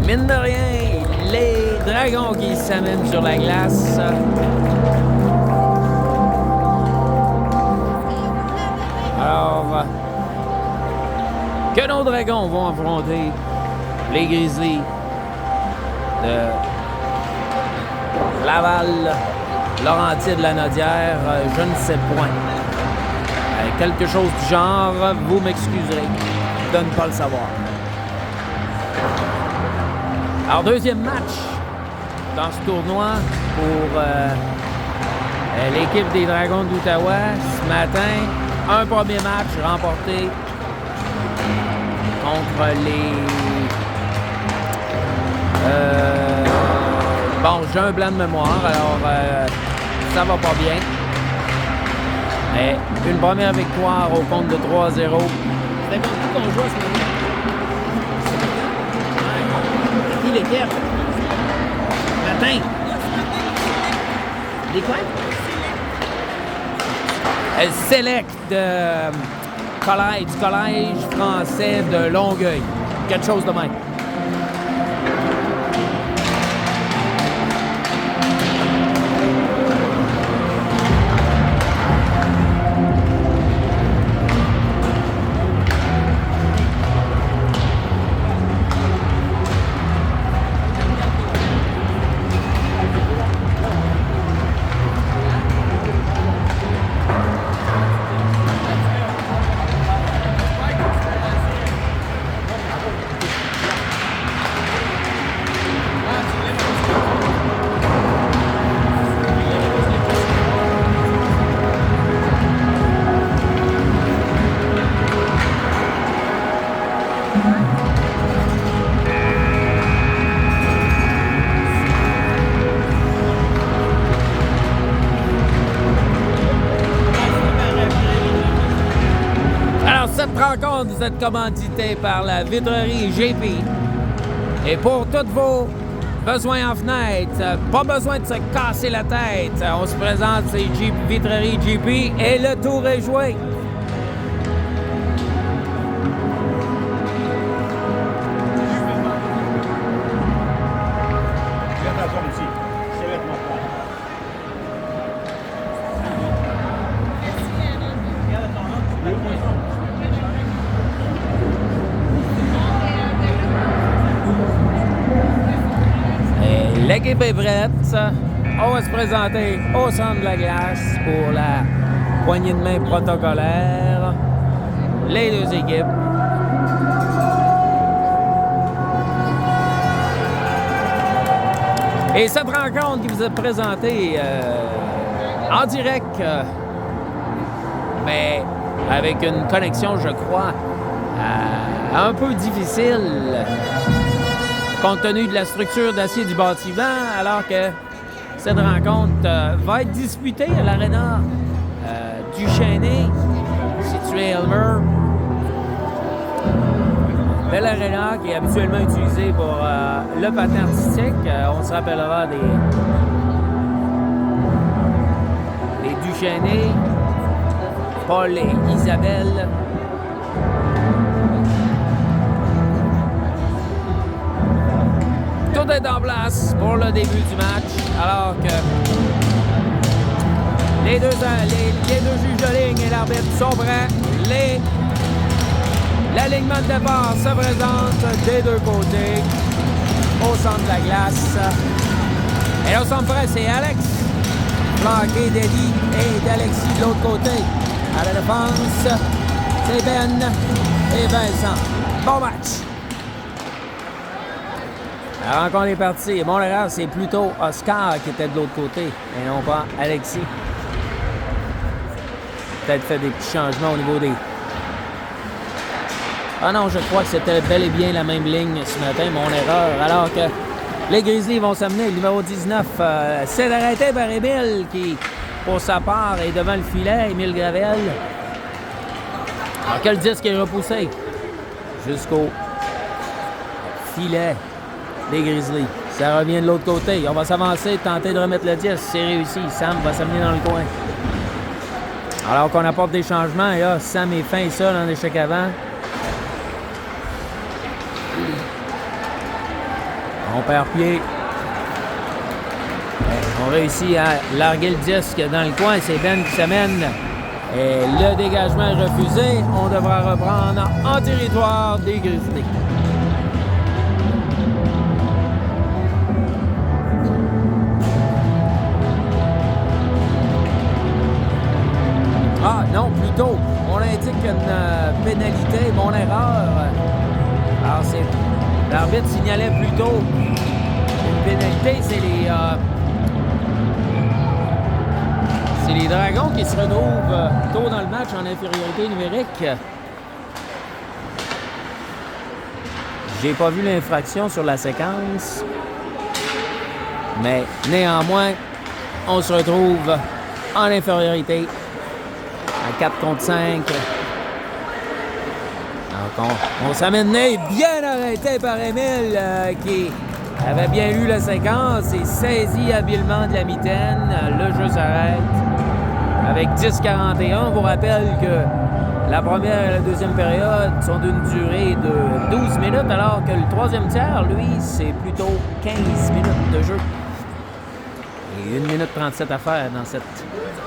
mine de rien, les Dragons qui s'amènent sur la glace. Alors, que nos Dragons vont affronter les Grizzlies de Laval, Laurentides-la-Naudière, je ne sais point. Quelque chose du genre, vous m'excuserez de ne pas le savoir. Alors, deuxième match dans ce tournoi pour l'équipe des Dragons d'Ottawa. Ce matin, un premier match remporté contre les... bon, j'ai un blanc de mémoire, alors ça va pas bien. Mais une première victoire au compte de 3-0. C'était contre qui qu'on joue ce matin? Qui l'équipe? Matin? Des quoi? Select du collège français de Longueuil. Quelque chose de même. Cette rencontre, vous êtes commanditée par la vitrerie GP. Et pour tous vos besoins en fenêtre, pas besoin de se casser la tête. On se présente, c'est vitrerie GP et le tour est joué. L'équipe est prête. On va se présenter au centre de la glace pour la poignée de main protocolaire. Les deux équipes. Et cette rencontre qui vous est présentée en direct, mais avec une connexion, je crois, un peu difficile, compte tenu de la structure d'acier du bâtiment, alors que cette rencontre va être disputée à l'aréna du Chêné, situé à Elmer. Belle aréna qui est habituellement utilisée pour le patin artistique. On se rappellera des Duchesnay, Paul et Isabelle. Tout est en place pour le début du match, alors que les deux juges de ligne et l'arbitre sont prêts. L'alignement de départ se présente des deux côtés au centre de la glace. Et là, au centre près, c'est Alex, flanqué d'Eddie et d'Alexis de l'autre côté. À la défense, c'est Ben et Vincent. Bon match! La rencontre est partie. Bon, là, c'est plutôt Oscar qui était de l'autre côté, et non pas Alexis. Peut-être fait des petits changements au niveau des... Ah non, je crois que c'était bel et bien la même ligne ce matin, mon erreur. Alors que les Grizzlies vont s'amener. Le numéro 19, c'est arrêté par Émile qui, pour sa part, est devant le filet. Émile Gravel. Alors que le disque est repoussé jusqu'au filet des Grizzlies. Ça revient de l'autre côté. On va s'avancer, tenter de remettre le disque. C'est réussi. Sam va s'amener dans le coin. Alors qu'on apporte des changements. Et là, Sam est fin seul en échec avant. On perd pied. On réussit à larguer le disque dans le coin. C'est Ben qui s'amène. Et le dégagement est refusé. On devra reprendre en territoire des Grizzlies. Ah non, plutôt, on indique une pénalité, mon erreur. Alors, l'arbitre signalait plutôt une pénalité, c'est les Dragons qui se retrouvent tôt dans le match en infériorité numérique. J'ai pas vu l'infraction sur la séquence, mais néanmoins, on se retrouve en infériorité à 4 contre 5. Donc on s'amène bien arrêté par Émile qui avait bien lu la séquence et saisi habilement de la mitaine. Le jeu s'arrête avec 10-41. On vous rappelle que la première et la deuxième période sont d'une durée de 12 minutes, alors que le troisième tiers, lui, c'est plutôt 15 minutes de jeu. Et 1 minute 37 à faire dans cette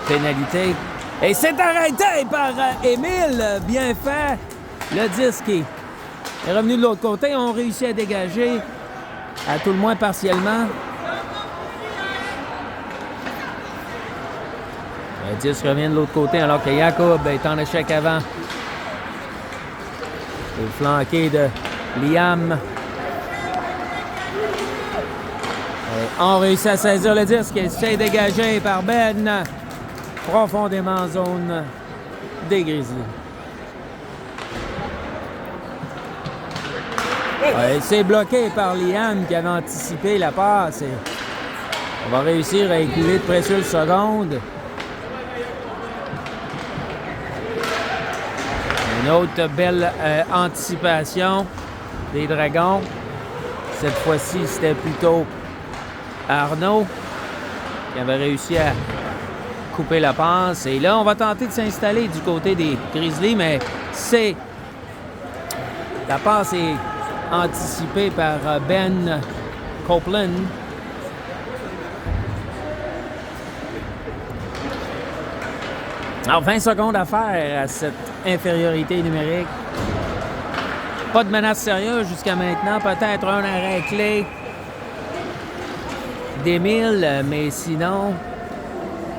pénalité. Et c'est arrêté par Émile. Bien fait. Le disque est revenu de l'autre côté. On réussit à dégager, à tout le moins partiellement. Le disque revient de l'autre côté alors que Jacob est en échec avant. Le flanqué de Liam. Et on réussit à saisir le disque. C'est dégagé par Ben. Profondément en zone des Grizzlies. Ouais, c'est bloqué par Liam qui avait anticipé la passe. Et on va réussir à écouler de précieuses secondes. Une autre belle anticipation des Dragons. Cette fois-ci, c'était plutôt Arnaud qui avait réussi à couper la passe. Et là, on va tenter de s'installer du côté des Grizzlies, mais la passe est anticipée par Ben Copeland. Alors, 20 secondes à faire à cette infériorité numérique. Pas de menace sérieuse jusqu'à maintenant. Peut-être un arrêt clé d'Émile, mais sinon,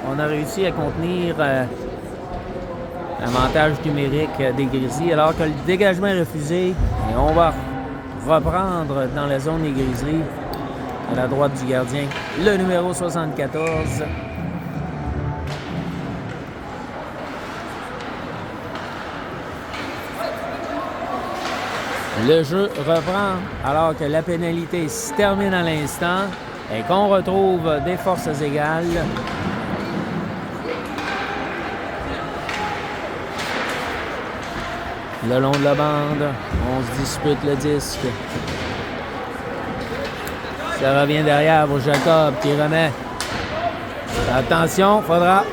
on a réussi à contenir l'avantage numérique des Grizzlies, alors que le dégagement est refusé. Et on va reprendre dans la zone des Grizzlies, à la droite du gardien, le numéro 74. Le jeu reprend alors que la pénalité se termine à l'instant et qu'on retrouve des forces égales. Le long de la bande, on se dispute le disque. Ça revient derrière pour Jacob qui remet. Attention, faudra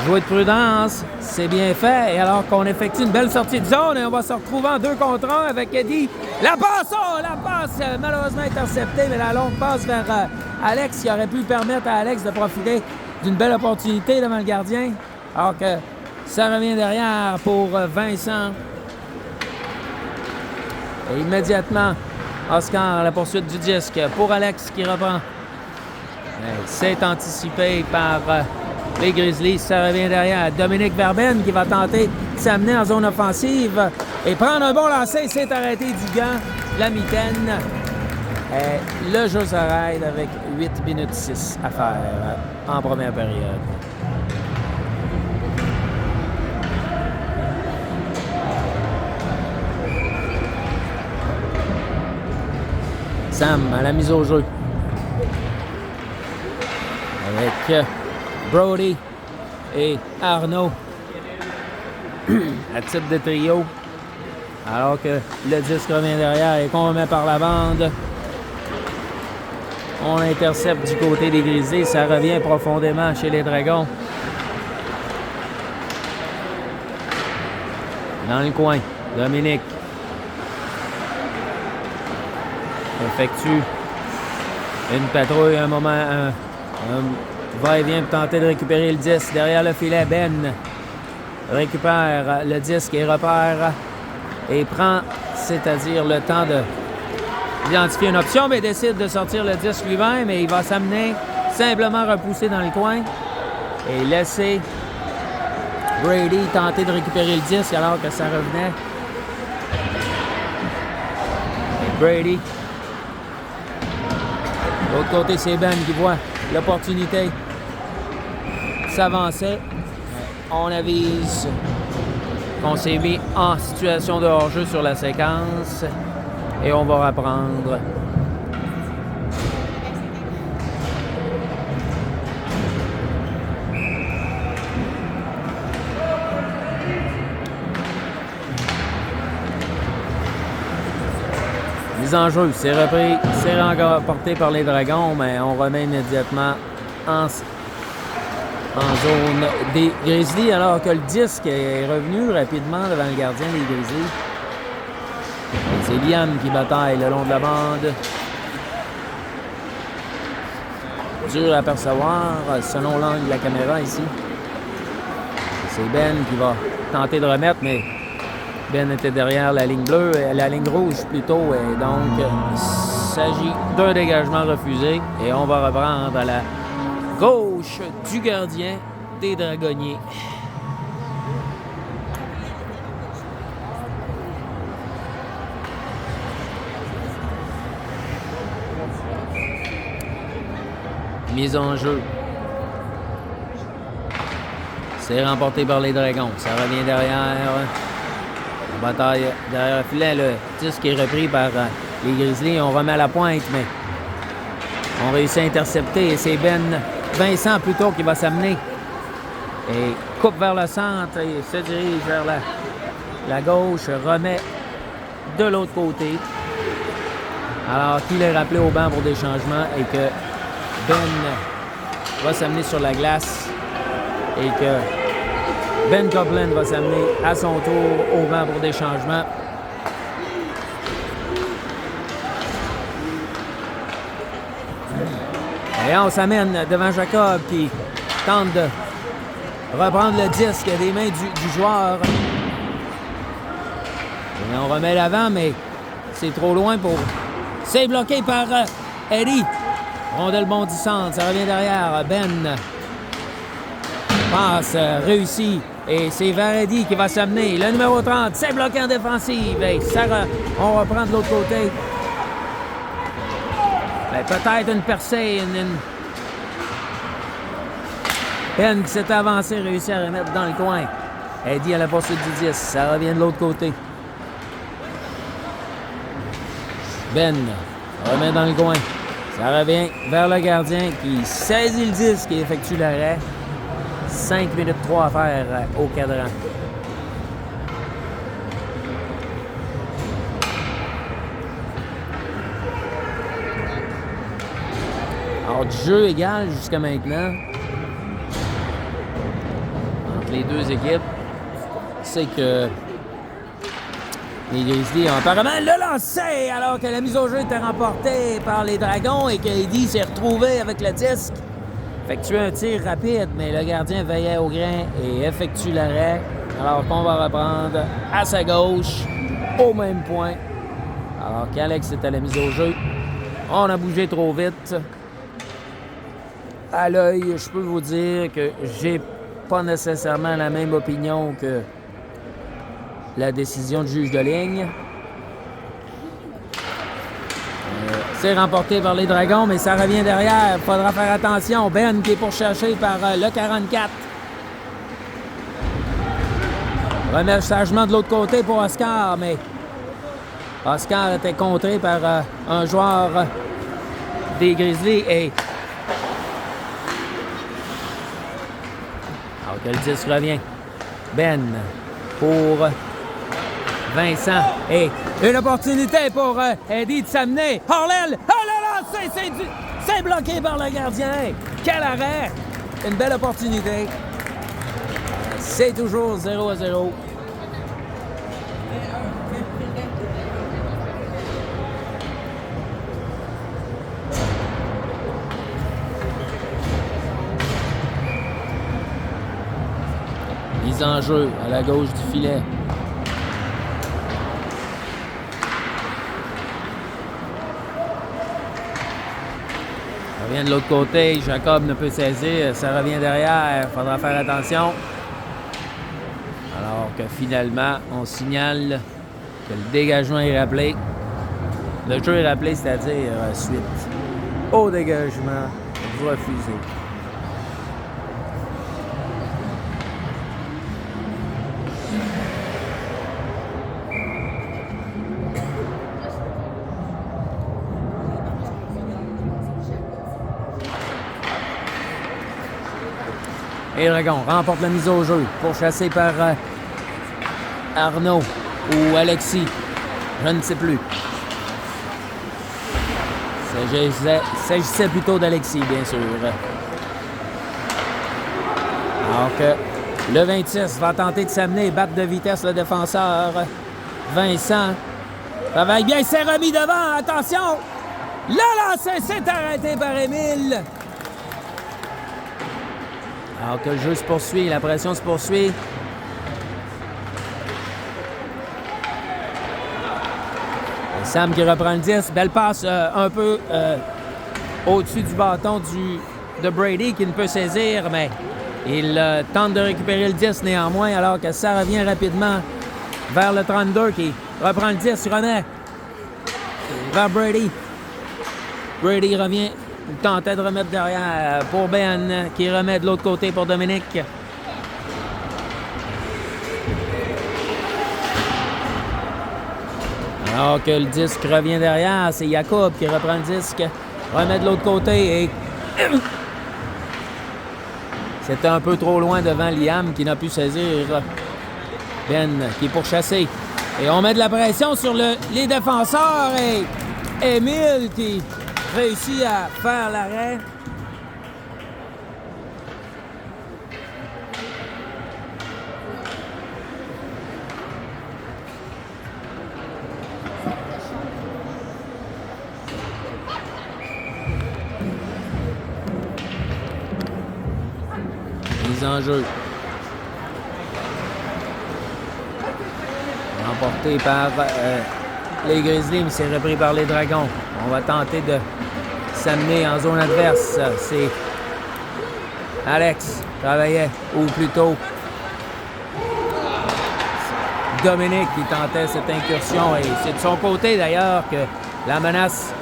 jouer de prudence. C'est bien fait. Et alors qu'on effectue une belle sortie de zone et on va se retrouver en 2 contre 1 avec Eddie. La passe malheureusement interceptée, mais la longue passe vers Alex qui aurait pu permettre à Alex de profiter d'une belle opportunité devant le gardien. Alors que ça revient derrière pour Vincent. Et immédiatement, Oscar à la poursuite du disque pour Alex qui reprend. C'est anticipé par les Grizzlies. Ça revient derrière. Dominique Verben qui va tenter de s'amener en zone offensive et prendre un bon lancer. C'est arrêté du gant, la mitaine. Le jeu s'arrête avec 8 minutes 6 à faire en première période. Sam à la mise au jeu. Avec Brody et Arnaud à titre de trio. Alors que le disque revient derrière et qu'on remet par la bande. On intercepte du côté des Grizzlies. Ça revient profondément chez les Dragons. Dans le coin, Dominique. effectue une patrouille, un moment, un va-et-vient pour tenter de récupérer le disque. Derrière le filet, Ben récupère le disque et repère et prend, c'est-à-dire le temps d'identifier une option, mais décide de sortir le disque lui-même et il va s'amener, simplement repousser dans le coin et laisser Brady tenter de récupérer le disque alors que ça revenait. Et Brady. De l'autre côté, c'est Ben qui voit l'opportunité s'avancer. On avise qu'on s'est mis en situation de hors-jeu sur la séquence et on va reprendre. Mise en jeu, c'est repris, c'est remporté par les Dragons, mais on remet immédiatement en zone des Grizzlies, alors que le disque est revenu rapidement devant le gardien des Grizzlies. C'est Liam qui bataille le long de la bande. Dur à percevoir selon l'angle de la caméra ici. C'est Ben qui va tenter de remettre, mais Ben était derrière la ligne bleue, la ligne rouge plutôt, et donc il s'agit d'un dégagement refusé. Et on va reprendre à la gauche du gardien des Dragonniers. Mise en jeu. C'est remporté par les Dragons. Ça revient derrière. La bataille derrière le filet. Le disque est repris par les Grizzlies. On remet à la pointe, mais on réussit à intercepter. Et c'est Ben Vincent plutôt qui va s'amener. Et coupe vers le centre et se dirige vers la gauche. Remet de l'autre côté. Alors qu'il est rappelé au banc pour des changements et que Ben va s'amener sur la glace et que Ben Copeland va s'amener à son tour au banc pour des changements. Et on s'amène devant Jacob qui tente de reprendre le disque des mains du joueur. Et on remet l'avant, mais c'est trop loin pour... C'est bloqué par Eddie. Rondelle bondissante, ça revient derrière. Ben passe, réussi. Et c'est vers Eddie qui va s'amener. Le numéro 30, c'est bloqué en défensive. Et on reprend de l'autre côté. Ben, peut-être une percée. Ben qui s'est avancé, réussit à remettre dans le coin. Eddie à la poursuite du 10. Ça revient de l'autre côté. Ben remet dans le coin. Ça revient vers le gardien qui saisit le disque et effectue l'arrêt. 5 minutes 3 à faire au cadran. Alors, du jeu égal jusqu'à maintenant entre les deux équipes. C'est que les Grizzlies ont apparemment le lancé alors que la mise au jeu était remportée par les Dragons et que Eddie s'est retrouvé avec le disque. Effectue un tir rapide, mais le gardien veillait au grain et effectue l'arrêt. Alors qu'on va reprendre à sa gauche, au même point. Alors qu'Alex est à la mise au jeu. On a bougé trop vite. À l'œil, je peux vous dire que j'ai pas nécessairement la même opinion que la décision du juge de ligne. C'est remporté par les Dragons, mais ça revient derrière. Il faudra faire attention. Ben qui est pourchassé par le 44. Remet sagement de l'autre côté pour Oscar, mais Oscar était contré par un joueur des Grizzlies et... Alors que le 10 revient. Ben pour... Vincent et une opportunité pour Eddie de s'amener. Harlel! Oh là là! C'est bloqué par le gardien. Quel arrêt! Une belle opportunité. C'est toujours 0-0. Mise en jeu à la gauche du filet. Ça revient de l'autre côté. Jacob ne peut saisir. Ça revient derrière. Il faudra faire attention. Alors que finalement, on signale que le dégagement est rappelé. Le jeu est rappelé, c'est-à-dire suite au dégagement refusé. Et Dragon remporte la mise au jeu, pourchassé par Arnaud ou Alexis, je ne sais plus. Il s'agissait plutôt d'Alexis, bien sûr. Alors que le 26 va tenter de s'amener, battre de vitesse le défenseur Vincent. Travaille bien, s'est remis devant, attention! Le lancer s'est arrêté par Émile. Alors que le jeu se poursuit, la pression se poursuit. Sam qui reprend le 10. Belle passe un peu au-dessus du bâton de Brady qui ne peut saisir, mais il tente de récupérer le 10 néanmoins, alors que ça revient rapidement vers le 32 qui reprend le 10, remet vers Brady. Brady revient. Il tentait de remettre derrière pour Ben, qui remet de l'autre côté pour Dominique. Alors que le disque revient derrière, c'est Jacob qui reprend le disque, remet de l'autre côté et... C'était un peu trop loin devant Liam qui n'a pu saisir Ben qui est pourchassé. Et on met de la pression sur les défenseurs et Émile qui réussit à faire l'arrêt. Mise en jeu. Remporté par les Grizzlies, mais c'est repris par les Dragons. On va tenter de s'amener en zone adverse. C'est Alex qui travaillait, ou plutôt Dominique qui tentait cette incursion. Et c'est de son côté d'ailleurs que la menace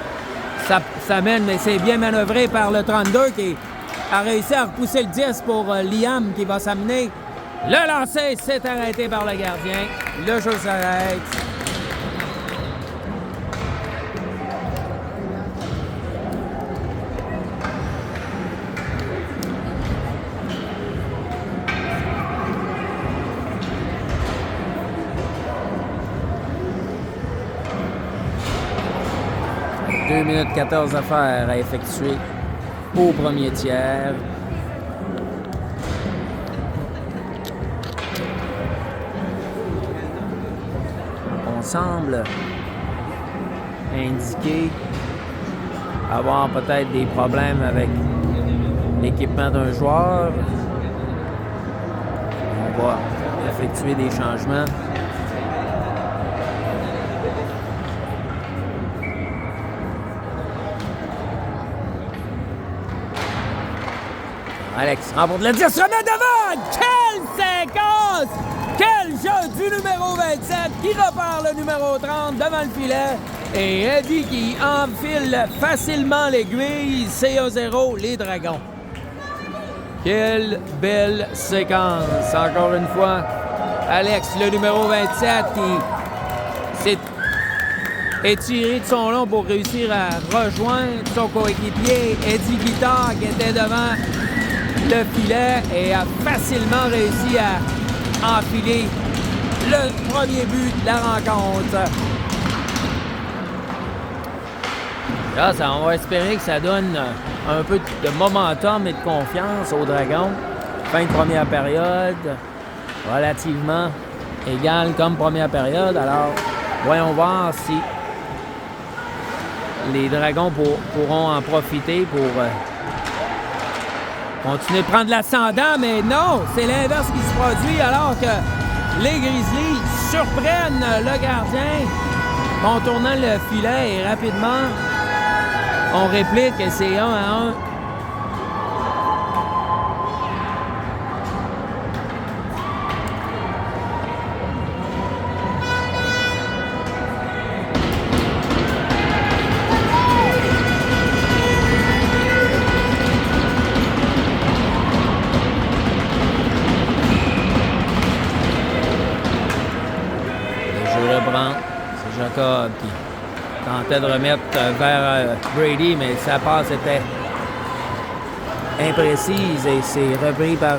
s'amène, mais c'est bien manœuvré par le 32 qui a réussi à repousser le 10 pour Liam qui va s'amener. Le lancer s'est arrêté par le gardien. Le jeu s'arrête. « 2 minutes 14 affaires à effectuer au premier tiers. » On semble indiquer avoir peut-être des problèmes avec l'équipement d'un joueur. On va effectuer des changements. Alex remporte le 10, remet devant! Quelle séquence! Quel jeu du numéro 27 qui repart le numéro 30 devant le filet. Et Eddie qui enfile facilement l'aiguille. C'est 1-0, les Dragons. Quelle belle séquence! Encore une fois, Alex, le numéro 27, qui s'est étiré de son long pour réussir à rejoindre son coéquipier Eddie Guittard qui était devant le filet et a facilement réussi à enfiler le premier but de la rencontre. Là, on va espérer que ça donne un peu de momentum et de confiance aux Dragons. Fin de première période, relativement égale comme première période. Alors, voyons voir si les Dragons pourront en profiter pour Continue de prendre l'ascendant, mais non, c'est l'inverse qui se produit alors que les Grizzlies surprennent le gardien contournant le filet et rapidement on réplique et c'est 1-1. C'est Jacob qui tentait de remettre vers Brady, mais sa passe était imprécise et c'est repris par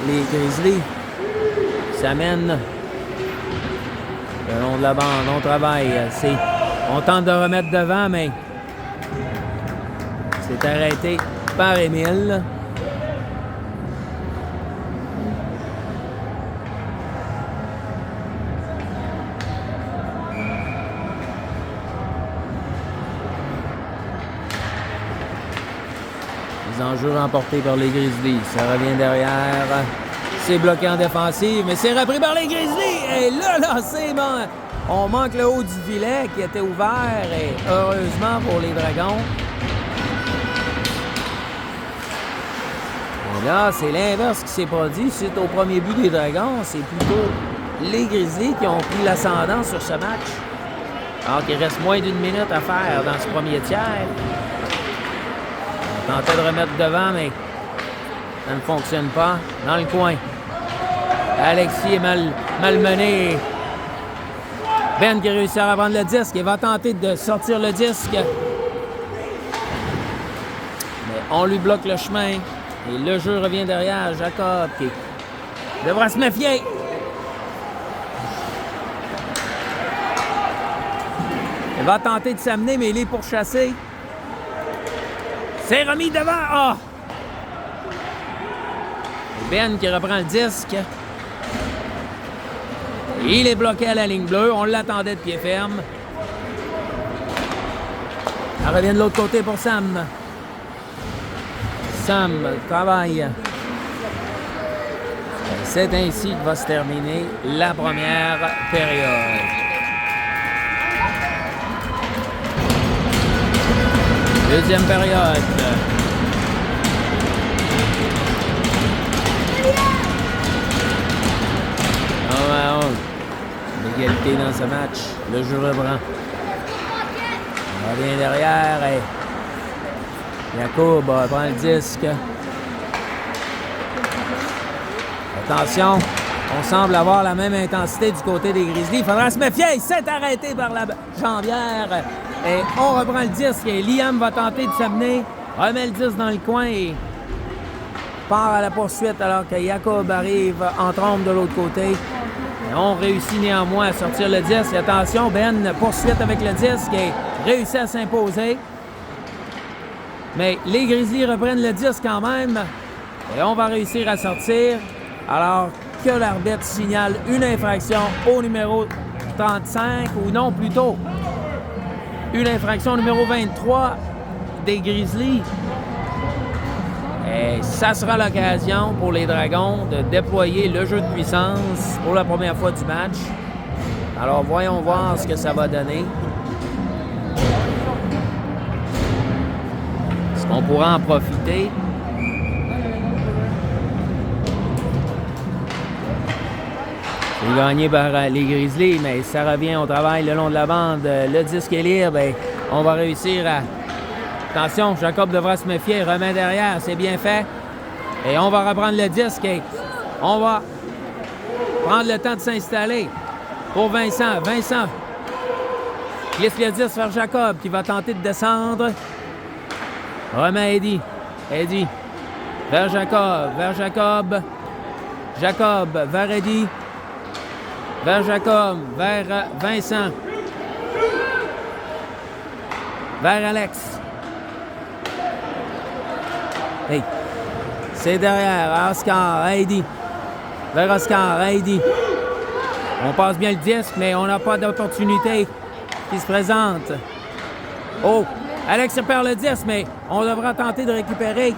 les Grizzlies. Ça mène le long de la bande. On travaille. On tente de remettre devant, mais c'est arrêté par Émile. Enjeu remporté par les Grizzlies. Ça revient derrière. C'est bloqué en défensive, mais c'est repris par les Grizzlies. Et là, c'est bon. On manque le haut du filet qui était ouvert. Et heureusement pour les Dragons. Et là, c'est l'inverse qui s'est produit. Suite au premier but des Dragons, c'est plutôt les Grizzlies qui ont pris l'ascendant sur ce match. Alors qu'il reste moins d'une minute à faire dans ce premier tiers. Tentait de remettre devant, mais ça ne fonctionne pas. Dans le coin. Alexis est malmené. Ben qui réussit à reprendre le disque. Il va tenter de sortir le disque. Mais on lui bloque le chemin. Et le jeu revient derrière. Jacob qui devra se méfier. Il va tenter de s'amener, mais il est pourchassé. C'est remis devant. Ah! Oh! Ben qui reprend le disque. Il est bloqué à la ligne bleue. On l'attendait de pied ferme. Ça revient de l'autre côté pour Sam. Sam travaille. C'est ainsi que va se terminer la première période. Deuxième période. L'égalité dans ce match. Le jeu reprend. On revient derrière et Jacob prend le disque. Attention, on semble avoir la même intensité du côté des Grizzlies. Il faudra se méfier. C'est arrêté par la jambière. Et on reprend le disque et Liam va tenter de s'amener, remet le disque dans le coin et part à la poursuite alors que Jacob arrive en trompe de l'autre côté. Et on réussit néanmoins à sortir le disque. Et attention, Ben poursuite avec le disque et réussit à s'imposer. Mais les Grizzlies reprennent le disque quand même et on va réussir à sortir alors que l'arbitre signale une infraction au numéro 35 ou non plutôt une infraction numéro 23 des Grizzlies. Et ça sera l'occasion pour les Dragons de déployer le jeu de puissance pour la première fois du match. Alors voyons voir ce que ça va donner. Est-ce qu'on pourra en profiter? C'est gagné par les Grizzlies, mais ça revient au travail le long de la bande. Le disque est libre et on va réussir à... Attention, Jacob devra se méfier, remet derrière, c'est bien fait. Et on va reprendre le disque et on va prendre le temps de s'installer pour Vincent. Vincent glisse le disque vers Jacob qui va tenter de descendre. Remet Eddie. Eddie vers Jacob, Jacob vers Eddie. Vers Jacob, vers Vincent. Vers Alex. Hey. C'est derrière, Oscar, Heidi. Vers Oscar, Heidi. On passe bien le disque, mais on n'a pas d'opportunité qui se présente. Oh, Alex perd le disque, mais on devra tenter de récupérer.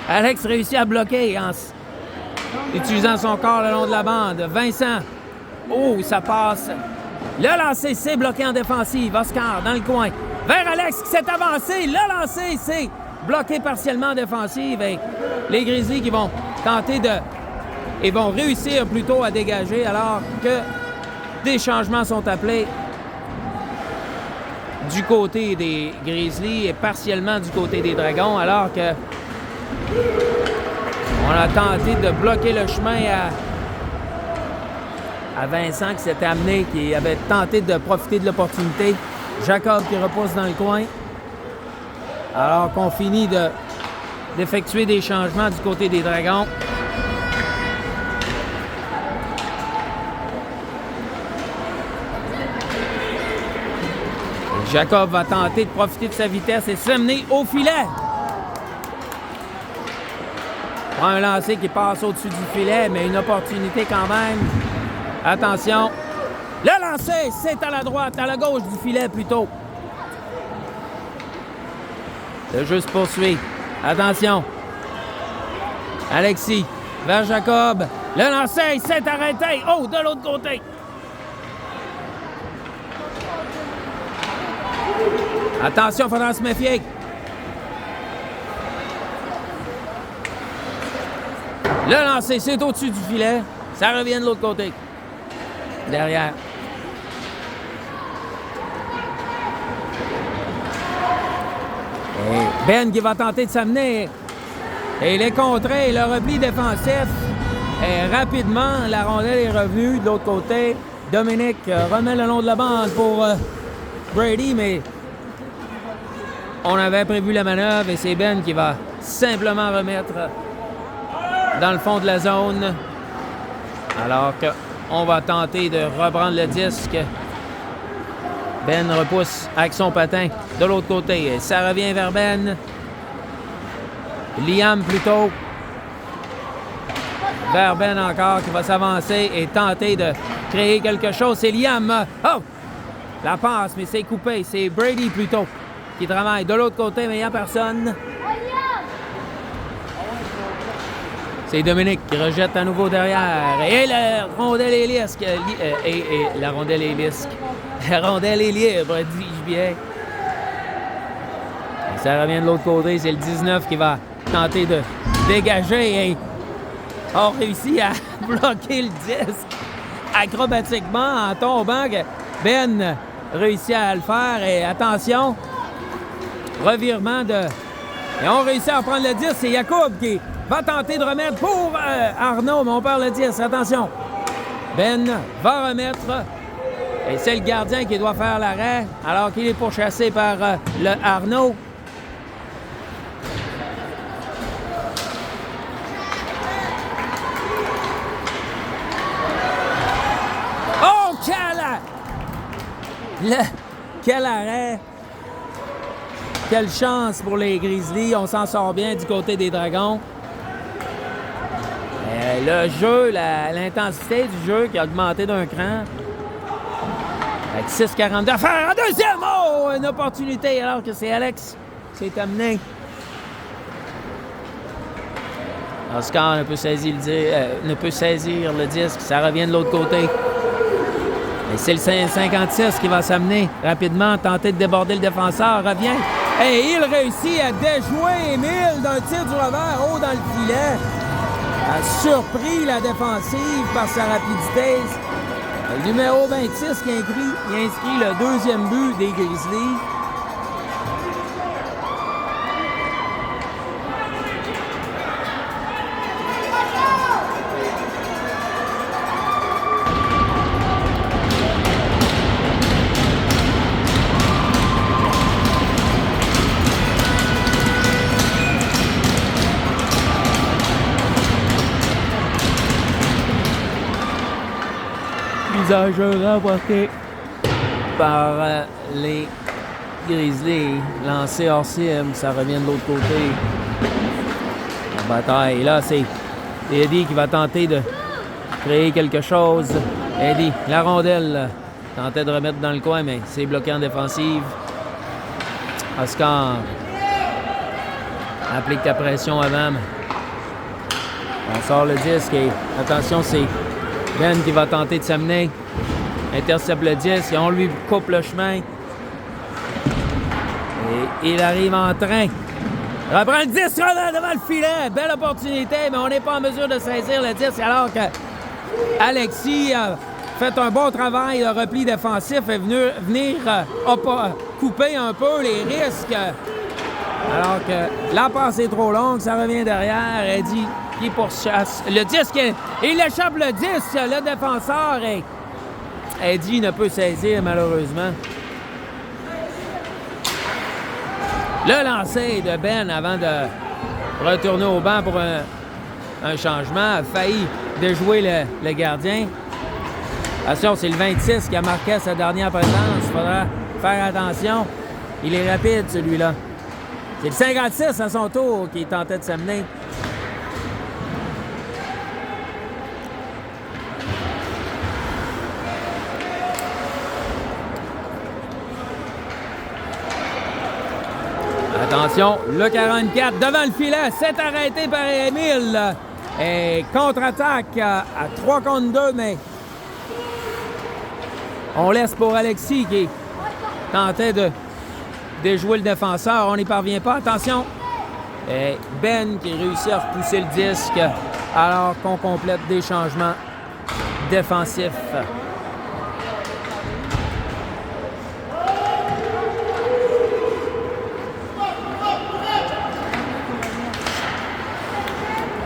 Alex réussit à bloquer en utilisant son corps le long de la bande. Vincent. Oh, ça passe. Le lancer, c'est bloqué en défensive. Oscar dans le coin. Vers Alex qui s'est avancé. Le lancer, c'est bloqué partiellement en défensive. Et les Grizzlies qui vont tenter de... et vont réussir plutôt à dégager alors que des changements sont appelés du côté des Grizzlies et partiellement du côté des Dragons, alors que on a tenté de bloquer le chemin à Vincent qui s'était amené, qui avait tenté de profiter de l'opportunité. Jacob qui repousse dans le coin. Alors qu'on finit d'effectuer des changements du côté des Dragons. Jacob va tenter de profiter de sa vitesse et s'amener au filet. Prend un lancer qui passe au-dessus du filet, mais une opportunité quand même. Attention. Le lancer, c'est à la droite, à la gauche du filet plutôt. Le jeu se poursuit. Attention. Alexis vers Jacob. Le lancer, c'est arrêté. Oh, de l'autre côté. Attention, il faudra se méfier. Le lancer, c'est au-dessus du filet. Ça revient de l'autre côté. Derrière. Et Ben qui va tenter de s'amener. Et il est contré. Le repli défensif. Et rapidement, la rondelle est revenue de l'autre côté. Dominique remet le long de la bande pour Brady, mais on avait prévu la manœuvre et c'est Ben qui va simplement remettre dans le fond de la zone. Alors qu'on va tenter de reprendre le disque. Ben repousse avec son patin de l'autre côté. Et ça revient vers Ben. Liam plutôt. Vers Ben encore qui va s'avancer et tenter de créer quelque chose. C'est Liam. Oh! La passe, mais c'est coupé. C'est Brady plutôt qui travaille de l'autre côté, mais il n'y a personne. C'est Dominique qui rejette à nouveau derrière. Et la rondelle est lisque. La rondelle est lisque. La rondelle est libre, dis-je bien. Et ça revient de l'autre côté. C'est le 19 qui va tenter de dégager et a réussi à bloquer le disque acrobatiquement en tombant. Ben réussit à le faire. Et attention, revirement de... Et on réussit à prendre le disque. C'est Jacob qui va tenter de remettre pour Arnaud, mais on perd le disque. Attention. Ben va remettre. Et c'est le gardien qui doit faire l'arrêt, alors qu'il est pourchassé par le Arnaud. Oh, quel arrêt! Quelle chance pour les Grizzlies. On s'en sort bien du côté des Dragons. Le jeu, l'intensité du jeu qui a augmenté d'un cran. Avec 6,42 faire en deuxième. Oh! Une opportunité alors que c'est Alex qui s'est amené. Oscar ne peut saisir le disque. Ça revient de l'autre côté. Et c'est le 56 qui va s'amener rapidement, tenter de déborder le défenseur. Revient. Et il réussit à déjouer Émile d'un tir du revers haut dans le filet. A surpris la défensive par sa rapidité. Le numéro 26 qui inscrit le deuxième but des Grizzlies. Jeu remporté par les Grizzlies. Lancé hors cible, ça revient de l'autre côté. La bataille. Là, c'est Eddie qui va tenter de créer quelque chose. Eddie, la rondelle, tentait de remettre dans le coin, mais c'est bloqué en défensive. Oscar applique la pression avant. On sort le disque et attention, c'est Ben qui va tenter de s'amener. Intercepte le disque et on lui coupe le chemin. Et il arrive en train. Reprend le disque devant le filet. Belle opportunité, mais on n'est pas en mesure de saisir le disque alors que Alexis a fait un bon travail de repli défensif et venir couper un peu les risques. Alors que la passe est trop longue, ça revient derrière. Eddie qui pourchasse. Le disque, il échappe le disque, le défenseur. Et Eddie ne peut saisir malheureusement. Le lancer de Ben avant de retourner au banc pour un changement a failli déjouer le gardien. Attention, c'est le 26 qui a marqué sa dernière présence. Il faudra faire attention. Il est rapide, celui-là. C'est le 56 à son tour qui tentait de s'amener. Attention, le 44 devant le filet, c'est arrêté par Émile. Et contre-attaque à 3 contre 2, mais on laisse pour Alexis qui tentait de déjouer le défenseur. On n'y parvient pas. Attention. Et Ben qui réussit à repousser le disque alors qu'on complète des changements défensifs.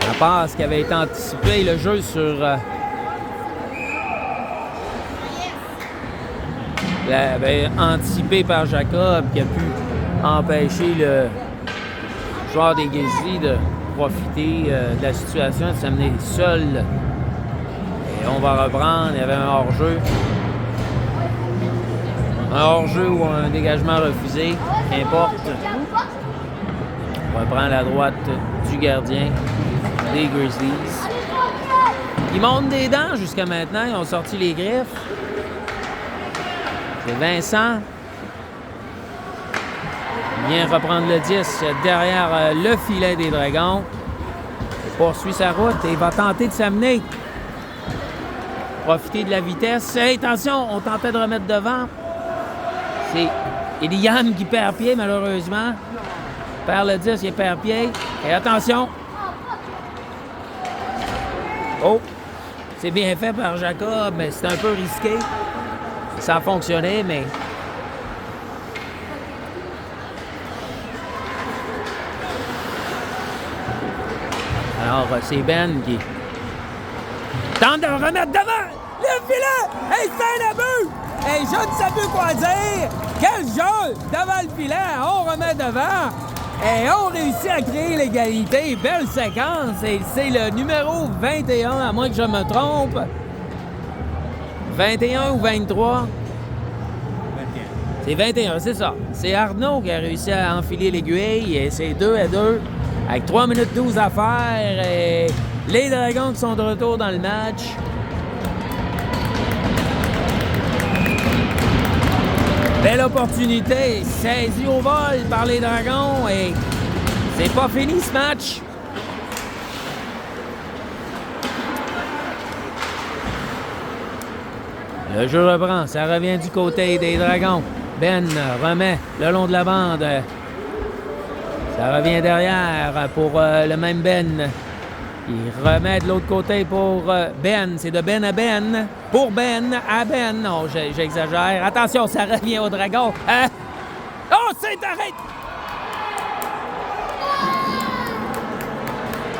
La passe qui avait été anticipée, le jeu sur anticipé par Jacob qui a pu empêcher le joueur des Grizzlies de profiter de la situation, de s'amener seul. Et on va reprendre. Il y avait un hors-jeu. Un hors-jeu ou un dégagement refusé, qu'importe. On reprend la droite du gardien des Grizzlies. Ils montent des dents jusqu'à maintenant. Ils ont sorti les griffes. C'est Vincent. Il vient reprendre le 10 derrière le filet des Dragons. Il poursuit sa route et va tenter de s'amener. Profiter de la vitesse. Hey, attention, on tentait de remettre devant. C'est Eliam qui perd pied, malheureusement. Perd le 10, il perd pied. Et attention. Oh, c'est bien fait par Jacob, mais c'est un peu risqué. Ça a fonctionné, mais... Alors, c'est Ben qui tente de remettre devant le filet! Hey, c'est un abus! Hey, je ne sais plus quoi dire! Quel jeu! Devant le filet, on remet devant! Et on réussit à créer l'égalité. Belle séquence. Et c'est le numéro 21, à moins que je me trompe. 21 ou 23? 21. C'est 21, c'est ça. C'est Arnaud qui a réussi à enfiler l'aiguille. Et c'est 2-2. Avec 3 minutes 12 à faire. Et les Dragons qui sont de retour dans le match. Belle opportunité, saisie au vol par les Dragons et c'est pas fini ce match. Le jeu reprend, ça revient du côté des Dragons. Ben remet le long de la bande. Ça revient derrière pour le même Ben. Il remet de l'autre côté pour Ben. C'est de Ben à Ben. Pour Ben à Ben. Non, j'exagère. Attention, ça revient au Dragon. Oh, c'est arrêté!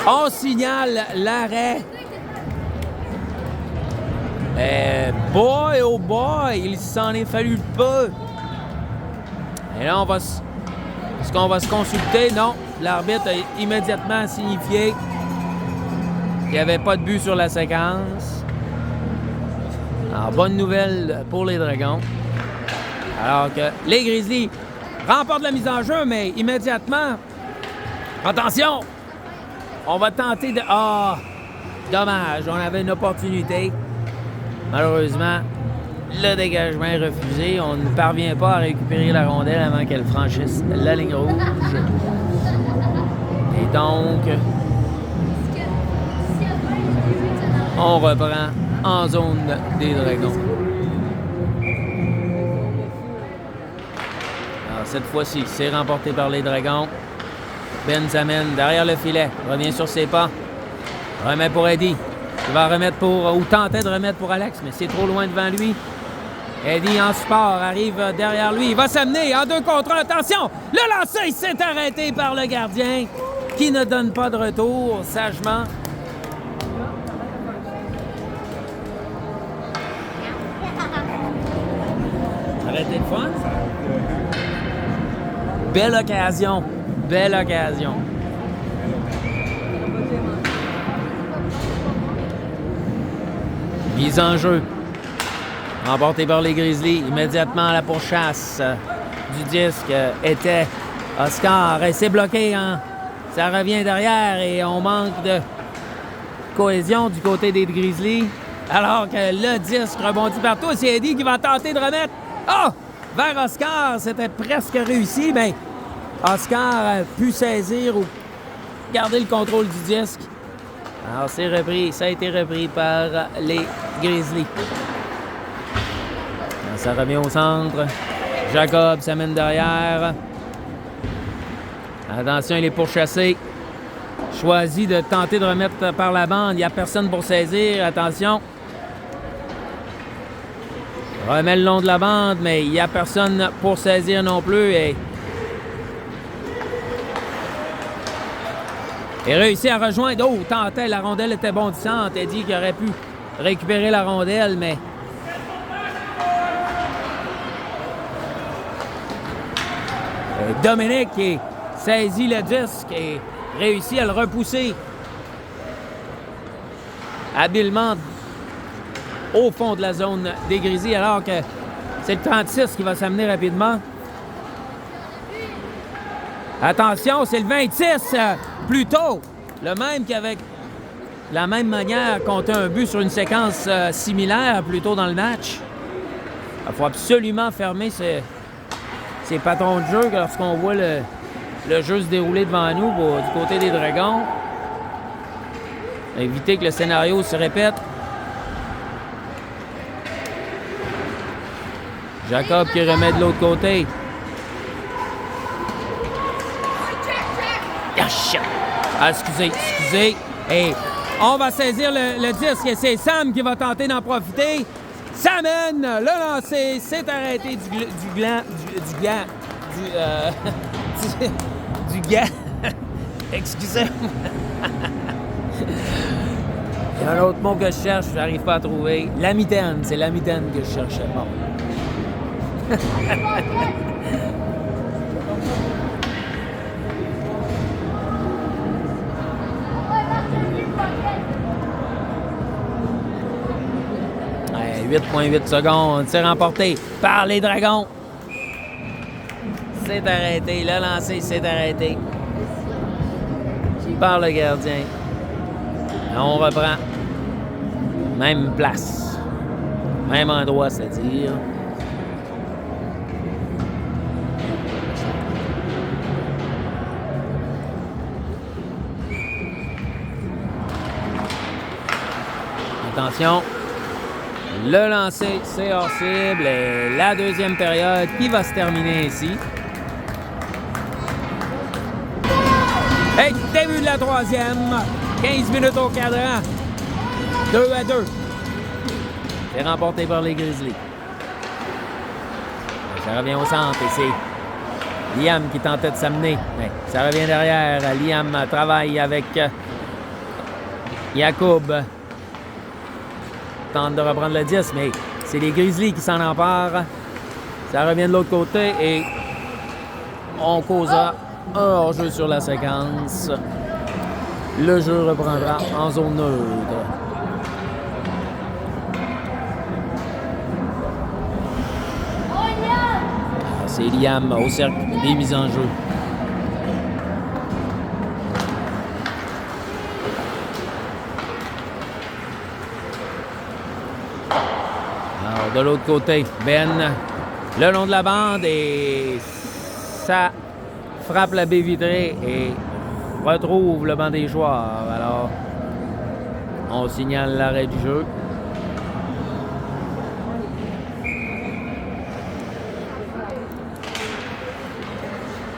On signale l'arrêt. Boy, oh boy, il s'en est fallu peu. Et là, est-ce qu'on va se consulter? Non. L'arbitre a immédiatement signifié qu'il n'y avait pas de but sur la séquence. Alors, bonne nouvelle pour les Dragons. Alors que les Grizzlies remportent la mise en jeu, mais immédiatement... Attention! On va tenter de... Ah! Dommage, on avait une opportunité. Malheureusement, le dégagement est refusé. On ne parvient pas à récupérer la rondelle avant qu'elle franchisse la ligne rouge. Et donc... On reprend en zone des Dragons. Alors, cette fois-ci, c'est remporté par les Dragons. Benjamin derrière le filet, revient sur ses pas. Remet pour Eddie. Il va remettre pour, ou tenter de remettre pour Alex, mais c'est trop loin devant lui. Eddie en support arrive derrière lui. Il va s'amener en 2 contre 1. Attention! Le lancer s'est arrêté par le gardien qui ne donne pas de retour sagement. Arrêtez le fun. Belle occasion. Belle occasion. Mise en jeu. Remporté par les Grizzlies. Immédiatement à la pourchasse du disque était Oscar. Et c'est bloqué. Hein? Ça revient derrière et on manque de cohésion du côté des Grizzlies. Alors que le disque rebondit partout. C'est Eddie qui va tenter de remettre. Oh! Vers Oscar. C'était presque réussi, mais Oscar a pu saisir ou garder le contrôle du disque. Alors, c'est repris. Ça a été repris par les Grizzlies. Ça revient au centre. Jacob s'amène derrière. Attention, il est pourchassé. Choisit de tenter de remettre par la bande. Il n'y a personne pour saisir. Attention. Remet le long de la bande, mais il n'y a personne pour saisir non plus. Et réussit à rejoindre. Oh, tentait. La rondelle était bondissante. Eddie qui aurait pu récupérer la rondelle, mais Dominique qui saisit le disque et réussit à le repousser habilement au fond de la zone des Grizzlies, alors que c'est le 36 qui va s'amener rapidement. Attention, c'est le 26 plus tôt. Le même qu'avec la même manière comptait un but sur une séquence similaire plus tôt dans le match. Il faut absolument fermer ces patrons de jeu lorsqu'on voit le jeu se dérouler devant nous du côté des Dragons. Éviter que le scénario se répète. Jacob qui remet de l'autre côté. Ah, excusez. Et on va saisir le disque et c'est Sam qui va tenter d'en profiter. Ça mène, le lancer s'est arrêté du gant. Excusez-moi. Il y a un autre mot que je cherche, je n'arrive pas à trouver. La mitaine, c'est la mitaine que je cherchais. Bon. Ouais, 8,8 secondes, c'est remporté par les Dragons. C'est arrêté, le lancer s'est arrêté par le gardien. On reprend. Même place. Même endroit, c'est-à-dire. Attention. Le lancer, c'est hors cible. Et la deuxième période qui va se terminer ici. Et début de la troisième. 15 minutes au cadran. 2-2. C'est remporté par les Grizzlies. Ça revient au centre et c'est Liam qui tentait de s'amener. Mais ça revient derrière. Liam travaille avec Jacob. Tente de reprendre le 10, mais c'est les Grizzlies qui s'en emparent. Ça revient de l'autre côté et on causera un hors-jeu sur la séquence. Le jeu reprendra en zone neutre. C'est Liam au cercle des mises en jeu. Alors, de l'autre côté, Ben, le long de la bande et ça frappe la baie vitrée et retrouve le banc des joueurs. Alors, On signale l'arrêt du jeu.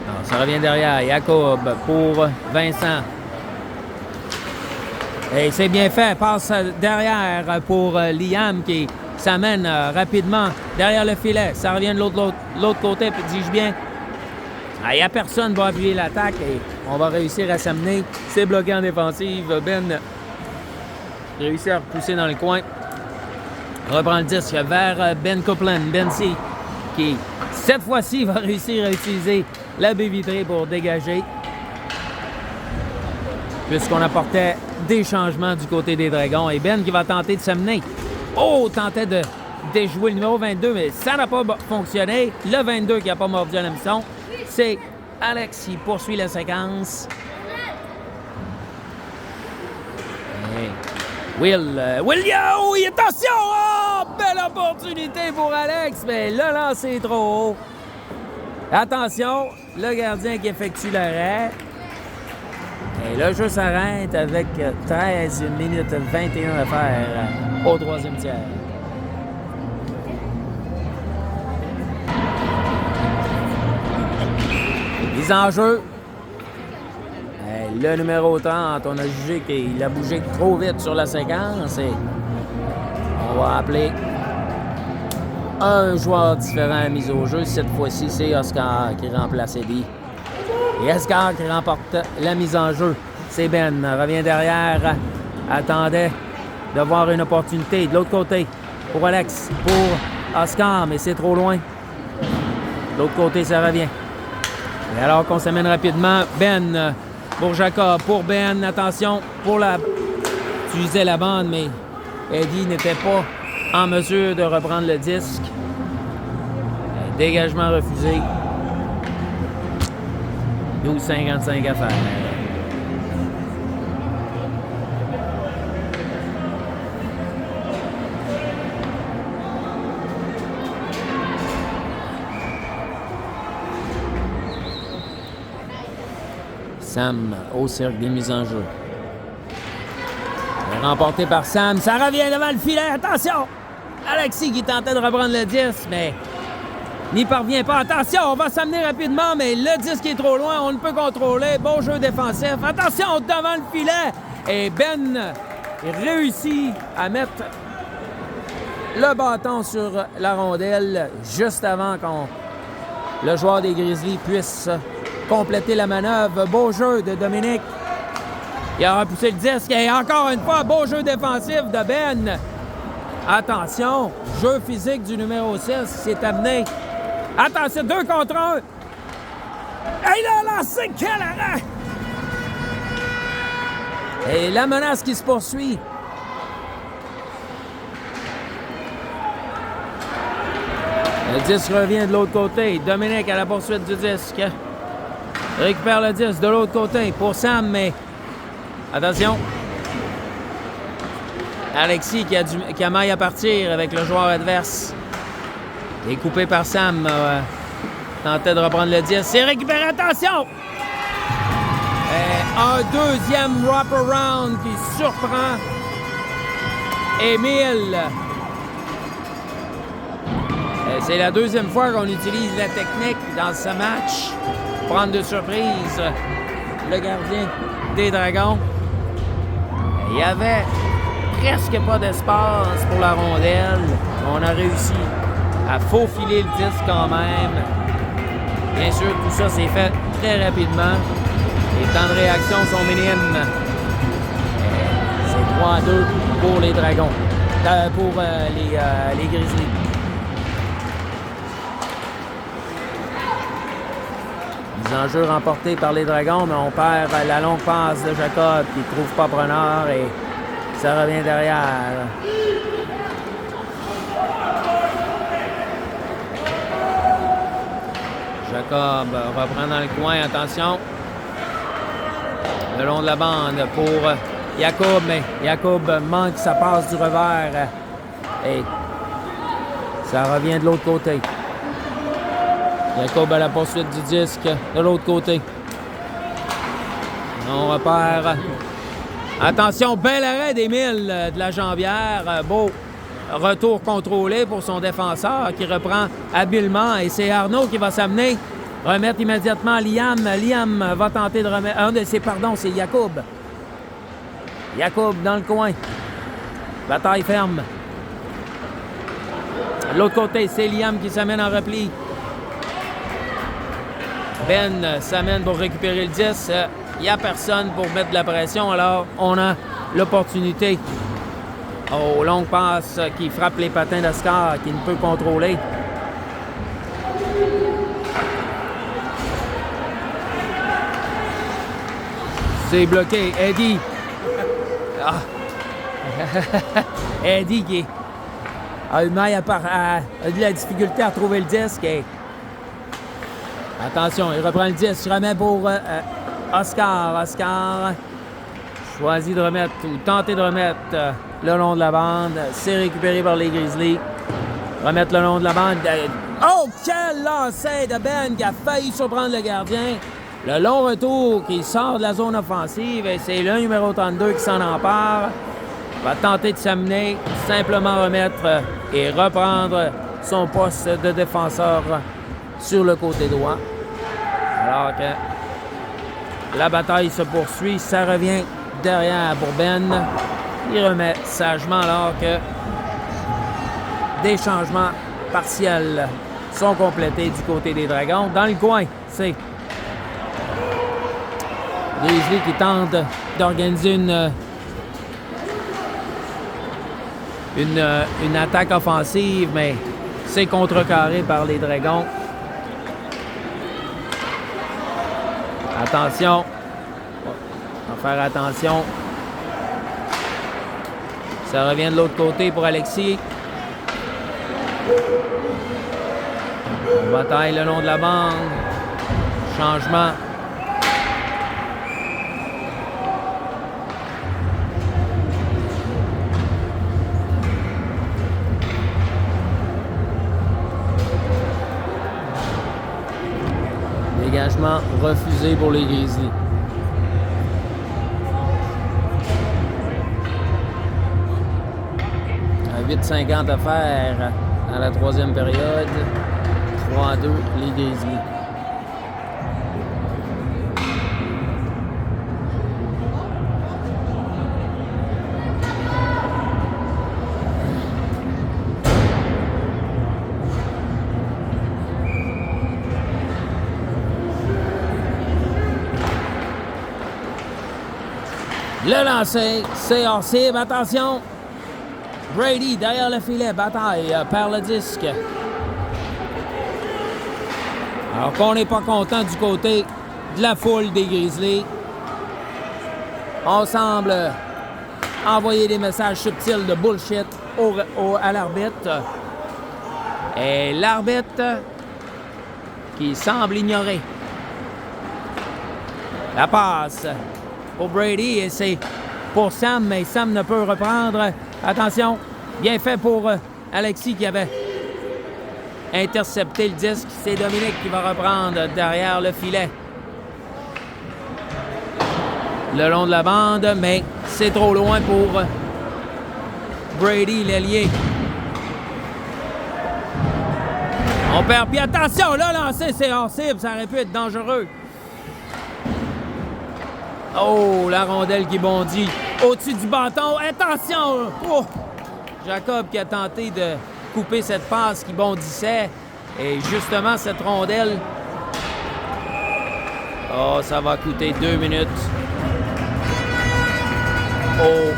Alors, ça revient derrière. Jacob pour Vincent. Et c'est bien fait. Passe derrière pour Liam qui s'amène rapidement derrière le filet. Ça revient de l'autre côté, dis-je bien. Il n'y a personne qui va appuyer l'attaque et on va réussir à s'amener. C'est bloqué en défensive. Ben réussit à repousser dans le coin. Reprend le disque vers Ben Copeland. Ben C. qui, cette fois-ci, va réussir à utiliser la baie vitrée pour dégager. Puisqu'on apportait des changements du côté des Dragons. Et Ben qui va tenter de s'amener. Oh, tentait de déjouer le numéro 22, mais ça n'a pas fonctionné. Le 22 qui n'a pas mordu à l'hameçon. C'est Alex qui poursuit la séquence. Et Yo! Attention! Oh! Belle opportunité pour Alex, mais le lancer est trop haut. Attention, le gardien qui effectue l'arrêt. Et le jeu s'arrête avec 13 minutes 21 à faire au troisième tiers. Mise en jeu. Et le numéro 30, on a jugé qu'il a bougé trop vite sur la séquence et on va appeler un joueur différent à la mise au jeu. Cette fois-ci, c'est Oscar qui remplace Eddie. Et Oscar qui remporte la mise en jeu. C'est Ben. Revient derrière. Attendait de voir une opportunité. De l'autre côté, pour Alex, pour Oscar, mais c'est trop loin. De l'autre côté, ça revient. Et alors qu'on s'amène rapidement, Ben pour Jacob, pour Ben. Attention, pour utiliser la bande, mais Eddie n'était pas en mesure de reprendre le disque. Dégagement refusé. 12,55 à faire. Sam au cercle des mises en jeu. Remporté par Sam. Ça revient devant le filet. Attention! Alexis qui tentait de reprendre le disque, mais n'y parvient pas. Attention, on va s'amener rapidement, mais le disque est trop loin. On ne peut contrôler. Bon jeu défensif. Attention, devant le filet. Et Ben réussit à mettre le bâton sur la rondelle juste avant que le joueur des Grizzlies puisse compléter la manœuvre. Beau jeu de Dominique. Il a repoussé le disque. Et encore une fois, beau jeu défensif de Ben. Attention, jeu physique du numéro 6 s'est amené. Attention, 2 contre 1. Et il a lancé, quel arrêt! Et la menace qui se poursuit. Le disque revient de l'autre côté. Dominique à la poursuite du disque. Récupère le disque de l'autre côté pour Sam, mais attention. Alexis qui a maille à partir avec le joueur adverse. Il est coupé par Sam. Tentait de reprendre le disque. C'est récupéré. Attention! Un deuxième wrap-around qui surprend Émile. C'est la deuxième fois qu'on utilise la technique dans ce match. Prendre de surprise le gardien des Dragons. Il y avait presque pas d'espace pour la rondelle. On a réussi à faufiler le disque quand même. Bien sûr, tout ça s'est fait très rapidement. Les temps de réaction sont minimes. C'est 3-2 pour les Dragons. Pour les Grizzlies. Mise en jeu remportée par les Dragons, mais on perd la longue passe de Jacob qui ne trouve pas preneur et ça revient derrière. Jacob reprend dans le coin, attention. Le long de la bande pour Jacob, mais Jacob manque sa passe du revers et ça revient de l'autre côté. Jacob à la poursuite du disque de l'autre côté. On repère Attention, bel arrêt d'Émile de la jambière. Beau retour contrôlé pour son défenseur qui reprend habilement. Et c'est Arnaud qui va s'amener. Remettre immédiatement Liam. Liam va tenter de remettre... c'est Yacoub. Yacoub dans le coin. Bataille ferme. De l'autre côté, c'est Liam qui s'amène en repli. Ben s'amène pour récupérer le 10. Il n'y a personne pour mettre de la pression, alors on a l'opportunité. Oh, longue passe qui frappe les patins d'Oscar, qui ne peut contrôler. C'est bloqué. Eddie. Ah. Eddie qui a eu mal a de la difficulté à trouver le disque. Et... Attention, il reprend le 10. Remet pour Oscar. Oscar choisit de remettre ou tenter de remettre le long de la bande. C'est récupéré par les Grizzlies. Remettre le long de la bande. Oh, quel lancer de Ben qui a failli surprendre le gardien. Le long retour qui sort de la zone offensive. Et c'est le numéro 32 qui s'en empare. Va tenter de s'amener, simplement remettre et reprendre son poste de défenseur sur le côté droit. Alors que la bataille se poursuit, ça revient derrière pour Ben. Il remet sagement alors que des changements partiels sont complétés du côté des Dragons. Dans le coin, c'est Grizzly qui tente d'organiser une attaque offensive, mais c'est contrecarré par les Dragons. Attention. On va faire attention. Ça revient de l'autre côté pour Alexis. Bataille le long de la bande. Changement. Dégagement refusé pour les Grizzlies. À 8,50 à faire dans la troisième période. 3-2 les Grizzlies. Le lancer, c'est hors cible. Attention! Brady derrière le filet, bataille, perd le disque. Alors qu'on n'est pas content du côté de la foule des Grizzlies. On semble envoyer des messages subtils de bullshit à l'arbitre. Et l'arbitre qui semble ignorer la passe pour Brady et c'est pour Sam, mais Sam ne peut reprendre. Attention, bien fait pour Alexis qui avait intercepté le disque. C'est Dominique qui va reprendre derrière le filet. Le long de la bande, mais c'est trop loin pour Brady, l'ailier. On perd pied. Attention, là, lancé, c'est hors cible. Ça aurait pu être dangereux. Oh, la rondelle qui bondit au-dessus du bâton. Attention! Oh! Jacob qui a tenté de couper cette passe qui bondissait. Et justement, cette rondelle... Oh, ça va coûter 2 minutes. Oh,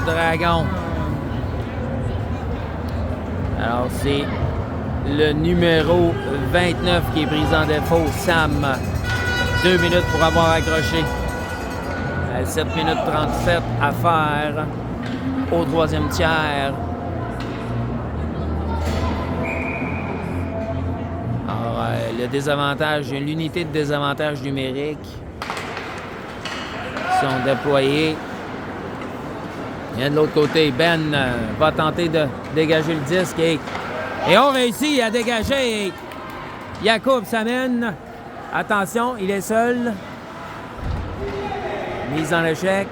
Dragon. Alors, c'est le numéro 29 qui est pris en défaut, Sam. 2 minutes pour avoir accroché. 7 minutes 37 à faire au troisième tiers. Alors, le désavantage, l'unité de désavantage numérique sont déployés. Et de l'autre côté, Ben va tenter de dégager le disque et on réussit à dégager. Et Yacoub s'amène. Attention, il est seul. Mise en échec.